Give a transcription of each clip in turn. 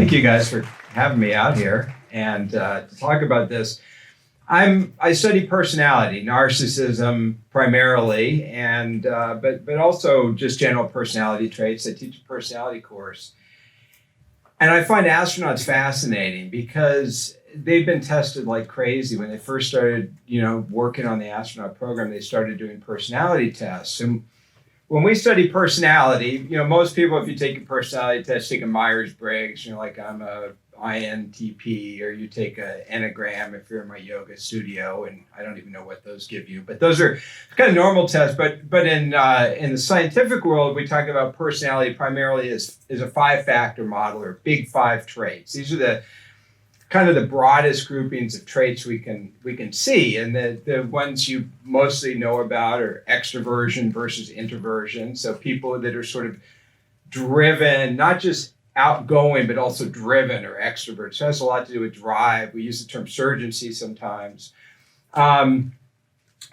thank you guys for having me out here and to talk about this. I study personality, narcissism primarily, and but also just general personality traits. I teach a personality course, and I find astronauts fascinating because they've been tested like crazy. When they first started, working on the astronaut program, they started doing personality tests. And when we study personality, most people, if you take a personality test, take a Myers-Briggs, like I'm a INTP, or you take an Enneagram if you're in my yoga studio, and I don't even know what those give you, but those are kind of normal tests. But in the scientific world, we talk about personality primarily as a 5-factor model, or big 5 traits. These are the kind of the broadest groupings of traits we can see, and the ones you mostly know about are extroversion versus introversion. So people that are sort of driven, not just outgoing, but also driven, or extroverts. So it has a lot to do with drive. We use the term surgency sometimes.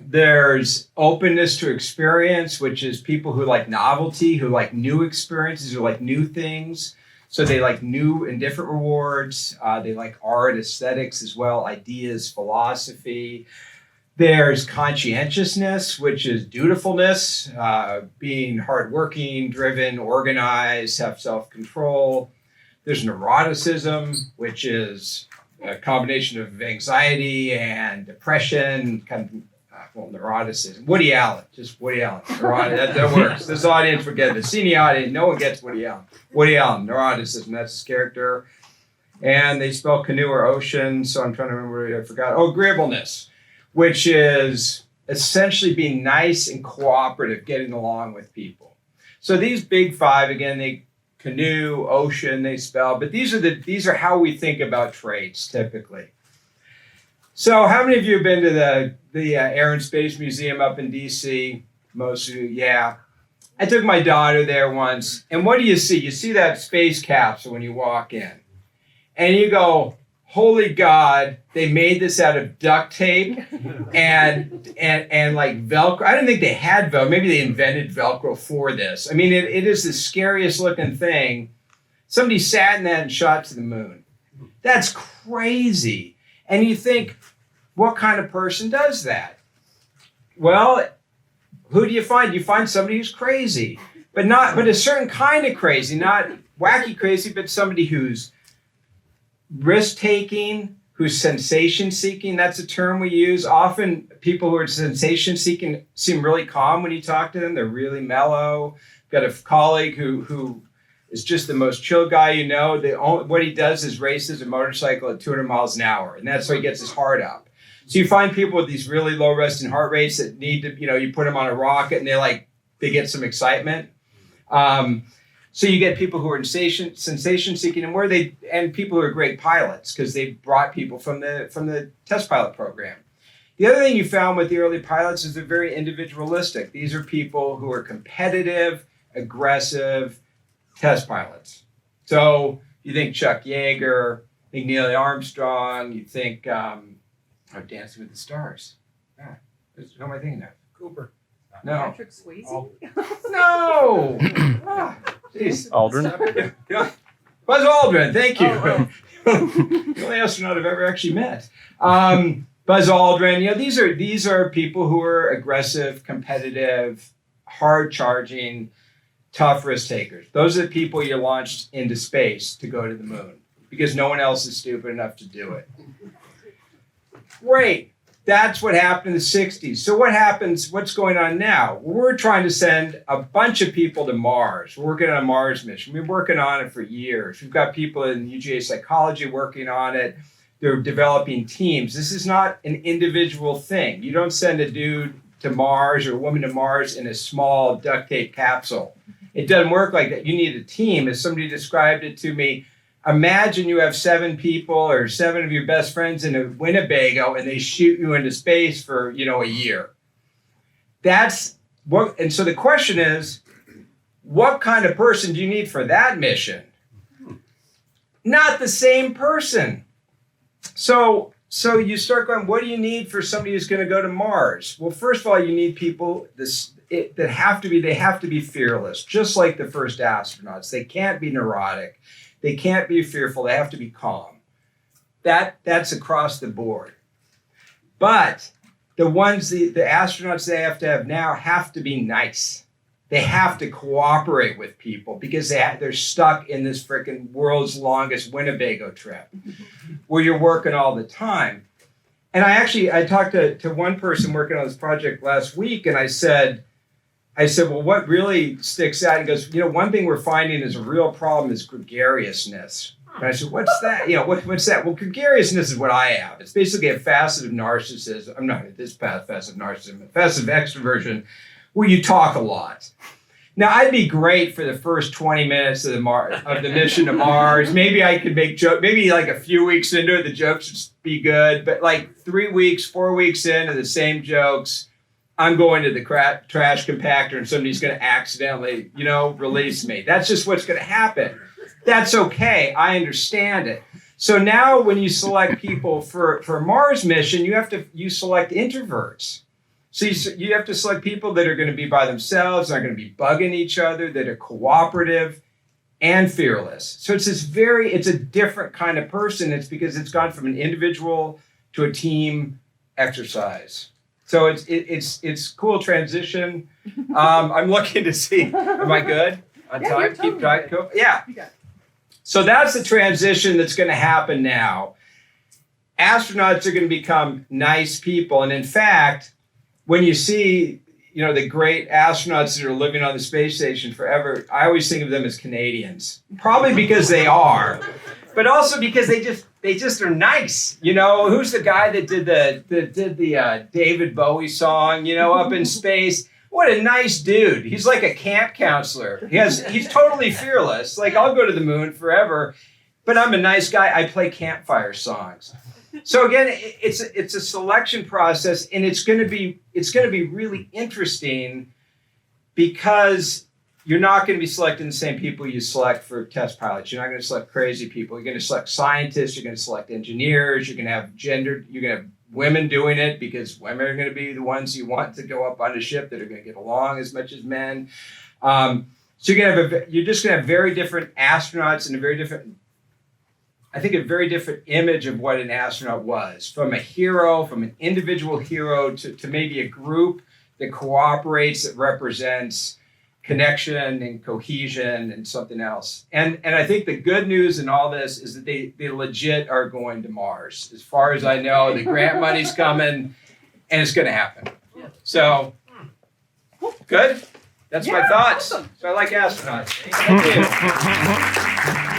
There's openness to experience, which is people who like novelty, who like new experiences, who like new things. So they like new and different rewards. They like art, aesthetics as well, ideas, philosophy. There's conscientiousness, which is dutifulness, being hardworking, driven, organized, have self-control. There's neuroticism, which is a combination of anxiety and depression, neuroticism. Woody Allen. That works. This audience would get it. The Ciné audience, no one gets Woody Allen. Woody Allen, neuroticism, that's his character. And they spell canoe or ocean, so I'm trying to remember what I forgot. Oh, agreeableness, which is essentially being nice and cooperative, getting along with people. So these big 5, again, they canoe, ocean, they spell, but these are how we think about traits typically. So how many of you have been to the Air and Space Museum up in DC? Most of you, yeah. I took my daughter there once, and what do you see? You see that space capsule when you walk in, and you go, holy God, they made this out of duct tape and like Velcro. I don't think they had Velcro. Maybe they invented Velcro for this. I mean, it is the scariest looking thing. Somebody sat in that and shot to the moon. That's crazy. And you think, what kind of person does that? Well, who do you find? You find somebody who's crazy, but a certain kind of crazy, not wacky crazy, but somebody who's risk-taking, who's sensation-seeking. That's a term we use. Often people who are sensation-seeking seem really calm when you talk to them. They're really mellow. I've got a colleague who is just the most chill guy you know. What he does is races a motorcycle at 200 miles an hour, and that's how he gets his heart up. So you find people with these really low resting heart rates that need to, you put them on a rocket and they get some excitement. So you get people who are sensation seeking, and people who are great pilots because they brought people from the test pilot program. The other thing you found with the early pilots is they're very individualistic. These are people who are competitive, aggressive test pilots. So you think Chuck Yeager, you think Neil Armstrong, you think Dancing with the Stars. Yeah, who am I thinking of? Cooper. No. Patrick Swayze? No. Aldrin. Buzz Aldrin, thank you. Oh, The only astronaut I've ever actually met. Buzz Aldrin, these are people who are aggressive, competitive, hard-charging, tough risk takers. Those are the people you launched into space to go to the moon because no one else is stupid enough to do it. Great. That's what happened in the 60s. So what's going on now? We're trying to send a bunch of people to Mars. We're working on a Mars mission. We've been working on it for years. We've got people in UGA psychology working on it. They're developing teams. This is not an individual thing. You don't send a dude to Mars or a woman to Mars in a small duct tape capsule. It doesn't work like that. You need a team. As somebody described it to me, imagine you have 7 people or 7 of your best friends in a Winnebago and they shoot you into space for, a year. That's what, and so the question is, what kind of person do you need for that mission? Not the same person. So you start going, what do you need for somebody who's going to go to Mars? Well, first of all, you need people that have to be fearless, just like the first astronauts. They can't be neurotic. They can't be fearful. They have to be calm. That's across the board. But the astronauts they have to have now have to be nice. They have to cooperate with people because they're stuck in this freaking world's longest Winnebago trip where you're working all the time. And I talked to one person working on this project last week, and I said, well, what really sticks out? He goes, one thing we're finding is a real problem is gregariousness. And I said, what's that? What's that? Well, gregariousness is what I have. It's basically a facet of narcissism. I'm not this facet of narcissism, a facet of extroversion where you talk a lot. Now, I'd be great for the first 20 minutes of the mission to Mars. Maybe I could make jokes. Maybe like a few weeks into it, the jokes would be good. But like 3 weeks, 4 weeks into the same jokes, I'm going to the trash compactor and somebody's going to accidentally, release me. That's just what's going to happen. That's okay. I understand it. So now when you select people for a Mars mission, you select introverts. So you have to select people that are going to be by themselves, aren't going to be bugging each other, that are cooperative and fearless. So it's a different kind of person. It's because it's gone from an individual to a team exercise. So it's cool transition. I'm looking to see, am I good on time? Keep trying. Cool. Yeah. So that's the transition that's going to happen now. Astronauts are going to become nice people. And in fact, when you see, the great astronauts that are living on the space station forever, I always think of them as Canadians. Probably because they are, but also because they just are nice. Who's the guy that did the David Bowie song, up in space? What a nice dude. He's like a camp counselor. He's totally fearless. Like, I'll go to the moon forever, but I'm a nice guy. I play campfire songs. So again, it's a selection process, and it's going to be really interesting because you're not going to be selecting the same people you select for test pilots. You're not going to select crazy people. You're going to select scientists. You're going to select engineers. You're going to have You're going to have women doing it because women are going to be the ones you want to go up on a ship that are going to get along as much as men. So you're just going to have very different astronauts and a very different image of what an astronaut was, from an individual hero to maybe a group that cooperates, that represents connection and cohesion and something else. And I think the good news in all this is that they legit are going to Mars. As far as I know, the grant money's coming and it's going to happen. So, good? That's my thoughts. Awesome. So I like astronauts. Thank you.